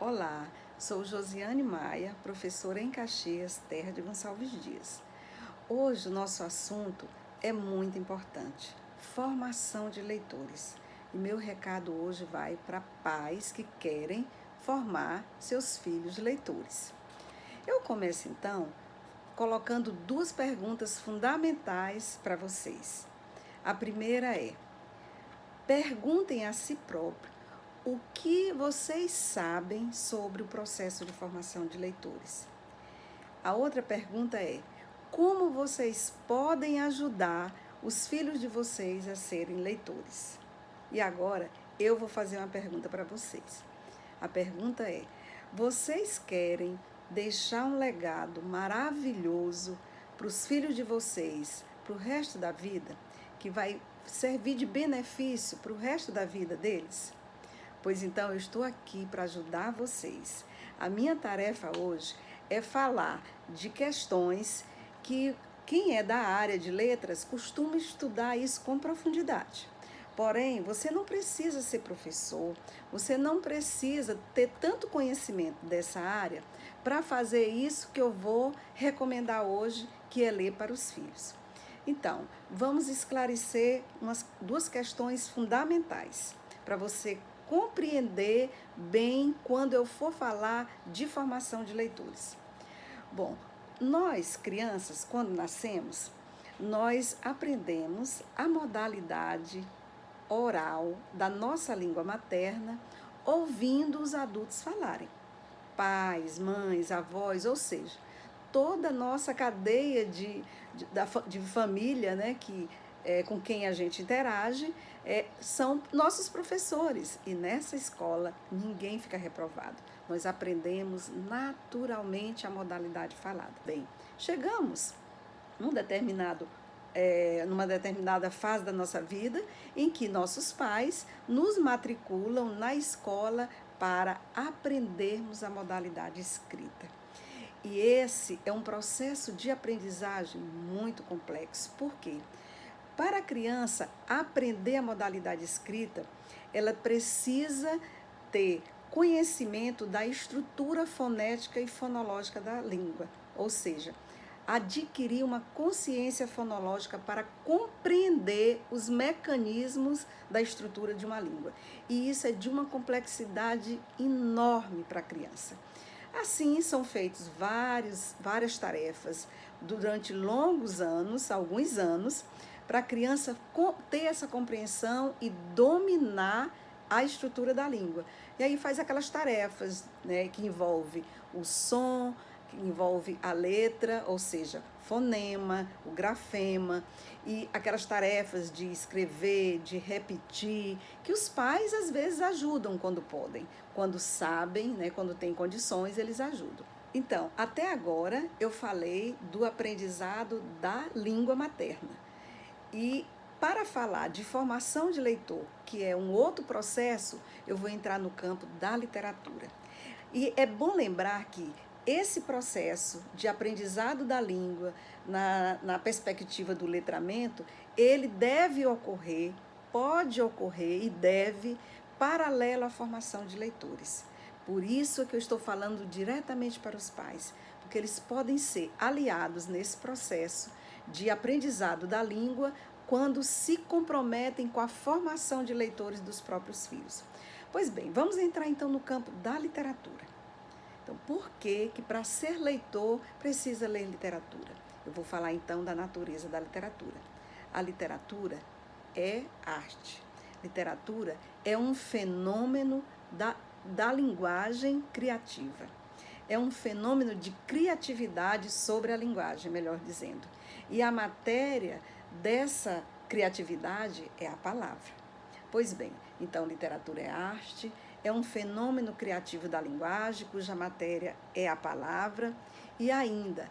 Olá, sou Josiane Maia, professora em Caxias, terra de Gonçalves Dias. Hoje o nosso assunto é muito importante, formação de leitores. E meu recado hoje vai para pais que querem formar seus filhos leitores. Eu começo então colocando duas perguntas fundamentais para vocês. A primeira é: perguntem a si próprios o que vocês sabem sobre o processo de formação de leitores. A outra pergunta é: como vocês podem ajudar os filhos de vocês a serem leitores? E agora eu vou fazer uma pergunta para vocês. A pergunta é: vocês querem deixar um legado maravilhoso para os filhos de vocês, para o resto da vida, que vai servir de benefício para o resto da vida deles? Pois então eu estou aqui para ajudar vocês. A minha tarefa hoje é falar de questões que quem é da área de letras costuma estudar isso com profundidade. Porém, você não precisa ser professor, você não precisa ter tanto conhecimento dessa área para fazer isso que eu vou recomendar hoje, que é ler para os filhos. Então, vamos esclarecer duas questões fundamentais para você compreender bem quando eu for falar de formação de leitores. Bom, nós crianças, quando nascemos, nós aprendemos a modalidade oral da nossa língua materna, ouvindo os adultos falarem. Pais, mães, avós, ou seja, toda a nossa cadeia de família, né, com quem a gente interage, são nossos professores. E nessa escola ninguém fica reprovado. Nós aprendemos naturalmente a modalidade falada. Bem, chegamos numa determinada fase da nossa vida em que nossos pais nos matriculam na escola para aprendermos a modalidade escrita. E esse é um processo de aprendizagem muito complexo. Por quê? Para a criança aprender a modalidade escrita, ela precisa ter conhecimento da estrutura fonética e fonológica da língua, ou seja, adquirir uma consciência fonológica para compreender os mecanismos da estrutura de uma língua. E isso é de uma complexidade enorme para a criança. Assim, são feitas várias tarefas durante longos anos, alguns anos, para a criança ter essa compreensão e dominar a estrutura da língua. E aí faz aquelas tarefas, né, que envolve o som, que envolve a letra, ou seja, fonema, o grafema, e aquelas tarefas de escrever, de repetir, que os pais às vezes ajudam quando podem, quando sabem, né, quando têm condições, eles ajudam. Então, até agora eu falei do aprendizado da língua materna. E para falar de formação de leitor, que é um outro processo, eu vou entrar no campo da literatura. E é bom lembrar que esse processo de aprendizado da língua, na perspectiva do letramento, ele deve ocorrer, pode ocorrer e deve, paralelo à formação de leitores. Por isso é que eu estou falando diretamente para os pais, porque eles podem ser aliados nesse processo de aprendizado da língua quando se comprometem com a formação de leitores dos próprios filhos. Pois bem, vamos entrar então no campo da literatura. Então, por que para ser leitor precisa ler literatura? Eu vou falar então da natureza da literatura. A literatura é arte. Literatura é um fenômeno da linguagem criativa. É um fenômeno de criatividade sobre a linguagem, melhor dizendo. E a matéria dessa criatividade é a palavra. Pois bem, então literatura é arte, é um fenômeno criativo da linguagem, cuja matéria é a palavra, e ainda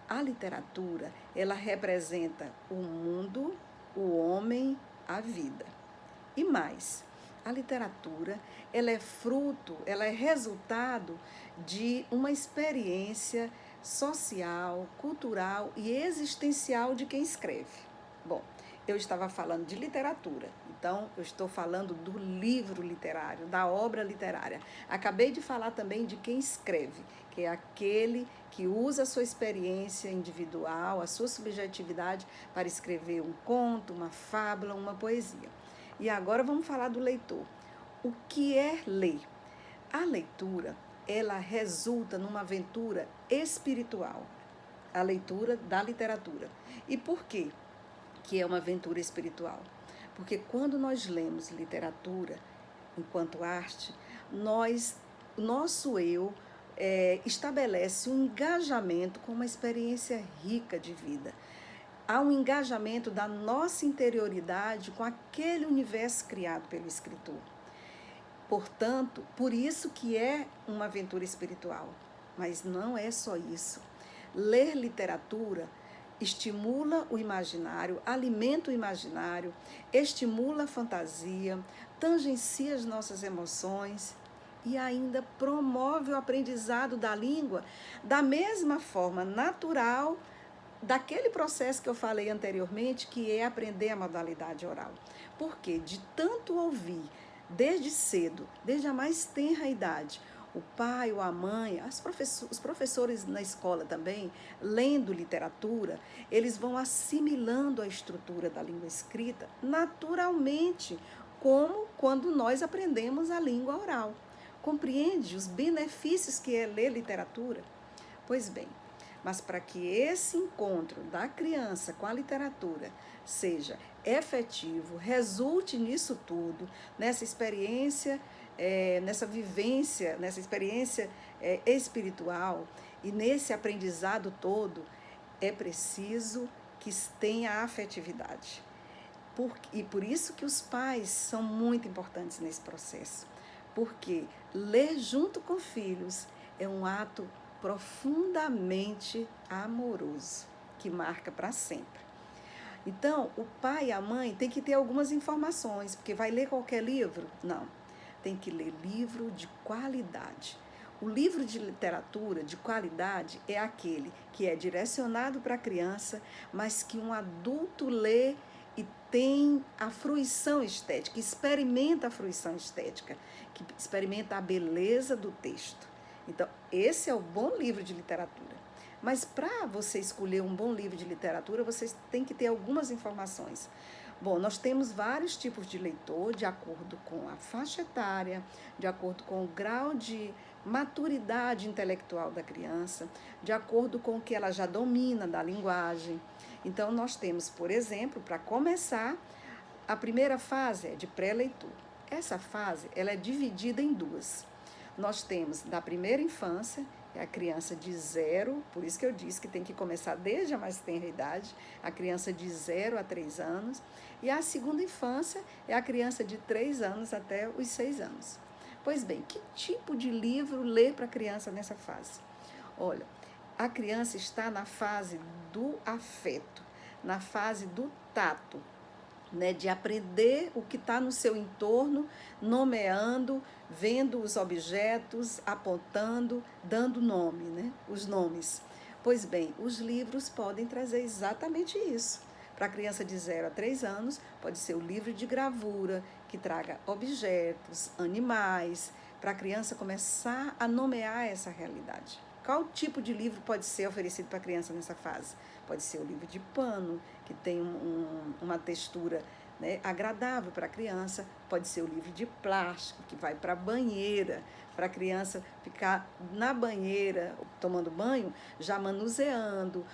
a literatura, ela representa o mundo, o homem, a vida. E mais, a literatura, ela é fruto, ela é resultado de uma experiência social, cultural e existencial de quem escreve. Bom, eu estava falando de literatura, então eu estou falando do livro literário, da obra literária. Acabei de falar também de quem escreve, que é aquele que usa a sua experiência individual, a sua subjetividade para escrever um conto, uma fábula, uma poesia. E agora vamos falar do leitor. O que é ler? A leitura, ela resulta numa aventura espiritual, a leitura da literatura. E por quê que é uma aventura espiritual? Porque quando nós lemos literatura enquanto arte, nosso eu estabelece um engajamento com uma experiência rica de vida. Há um engajamento da nossa interioridade com aquele universo criado pelo escritor. Portanto, por isso que é uma aventura espiritual. Mas não é só isso. Ler literatura estimula o imaginário, alimenta o imaginário, estimula a fantasia, tangencia as nossas emoções e ainda promove o aprendizado da língua da mesma forma natural daquele processo que eu falei anteriormente, que é aprender a modalidade oral. Porque de tanto ouvir, desde cedo, desde a mais tenra idade, o pai ou a mãe, os professores na escola também, lendo literatura, eles vão assimilando a estrutura da língua escrita naturalmente, como quando nós aprendemos a língua oral. Compreende os benefícios que é ler literatura? Pois bem, mas para que esse encontro da criança com a literatura seja efetivo, resulte nisso tudo, nessa experiência, nessa vivência, nessa experiência espiritual e nesse aprendizado todo, é preciso que tenha afetividade. E por isso que os pais são muito importantes nesse processo, porque ler junto com filhos é um ato profundamente amoroso, que marca para sempre. Então, o pai e a mãe tem que ter algumas informações, porque vai ler qualquer livro? Não, tem que ler livro de qualidade. O livro de literatura de qualidade é aquele que é direcionado para a criança, mas que um adulto lê e tem a fruição estética, experimenta a fruição estética, que experimenta a beleza do texto. Então, esse é o bom livro de literatura. Mas para você escolher um bom livro de literatura, você tem que ter algumas informações. Bom, nós temos vários tipos de leitor, de acordo com a faixa etária, de acordo com o grau de maturidade intelectual da criança, de acordo com o que ela já domina da linguagem. Então, nós temos, por exemplo, para começar, a primeira fase é de pré-leitura. Essa fase ela é dividida em duas. Nós temos da primeira infância, é a criança de 0, por isso que eu disse que tem que começar desde a mais tenra idade, a criança de 0 a 3 anos, e a segunda infância é a criança de 3 anos até os 6 anos. Pois bem, que tipo de livro ler para a criança nessa fase? Olha, a criança está na fase do afeto, na fase do tato, né, de aprender o que está no seu entorno, nomeando, vendo os objetos, apontando, dando nome, né, os nomes. Pois bem, os livros podem trazer exatamente isso. Para a criança de 0 a 3 anos, pode ser o livro de gravura, que traga objetos, animais, para a criança começar a nomear essa realidade. Qual tipo de livro pode ser oferecido para a criança nessa fase? Pode ser o livro de pano, que tem uma textura, né, agradável para a criança. Pode ser o livro de plástico, que vai para a banheira, para a criança ficar na banheira, tomando banho, já manuseando,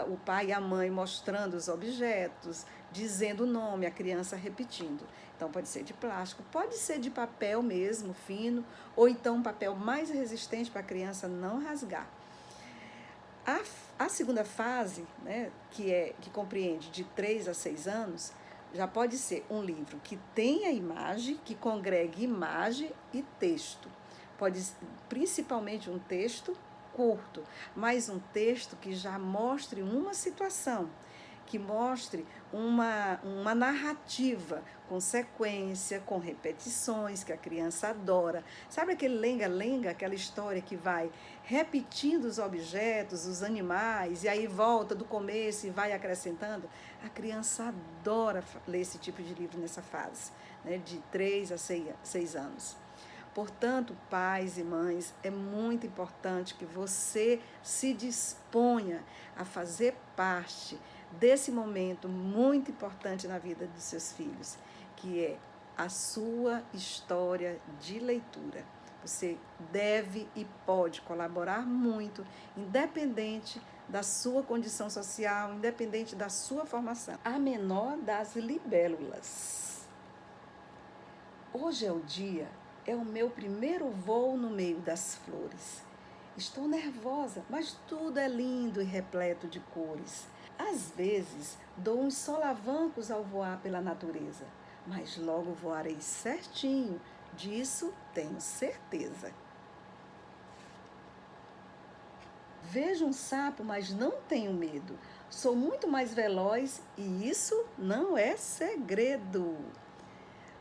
o pai e a mãe mostrando os objetos, dizendo o nome, a criança repetindo. Então, pode ser de plástico, pode ser de papel mesmo, fino, ou então um papel mais resistente para a criança não rasgar. A segunda fase, né, que compreende de 3 a 6 anos, já pode ser um livro que tenha imagem, que congregue imagem e texto. Pode ser principalmente um texto curto, mas um texto que já mostre uma situação, que mostre uma narrativa com sequência, com repetições, que a criança adora. Sabe aquele lenga-lenga, aquela história que vai repetindo os objetos, os animais, e aí volta do começo e vai acrescentando? A criança adora ler esse tipo de livro nessa fase, né, de 3 a 6 anos. Portanto, pais e mães, é muito importante que você se disponha a fazer parte desse momento muito importante na vida dos seus filhos, que é a sua história de leitura. Você deve e pode colaborar muito, independente da sua condição social, independente da sua formação. A menor das libélulas. Hoje é o dia. É o meu primeiro voo no meio das flores. Estou nervosa, mas tudo é lindo e repleto de cores. Às vezes, dou uns solavancos ao voar pela natureza, mas logo voarei certinho, disso tenho certeza. Vejo um sapo, mas não tenho medo. Sou muito mais veloz e isso não é segredo.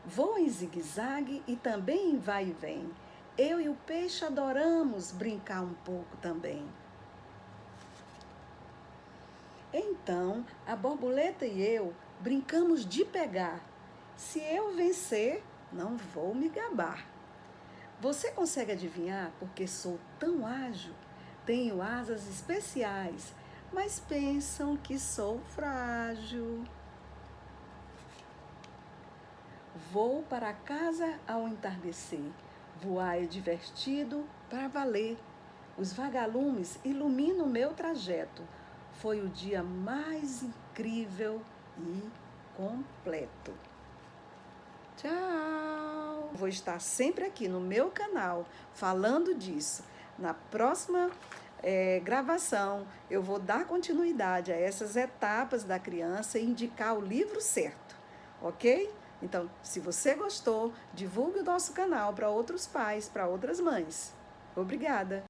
Vou em zigue-zague e também em vai e vem. Eu e o peixe adoramos brincar um pouco também. Então, a borboleta e eu brincamos de pegar. Se eu vencer, não vou me gabar. Você consegue adivinhar porque sou tão ágil? Tenho asas especiais, mas pensam que sou frágil. Vou para casa ao entardecer, voar é divertido para valer. Os vagalumes iluminam o meu trajeto. Foi o dia mais incrível e completo. Tchau! Vou estar sempre aqui no meu canal falando disso. Na próxima gravação, eu vou dar continuidade a essas etapas da criança e indicar o livro certo, ok? Então, se você gostou, divulgue o nosso canal para outros pais, para outras mães. Obrigada!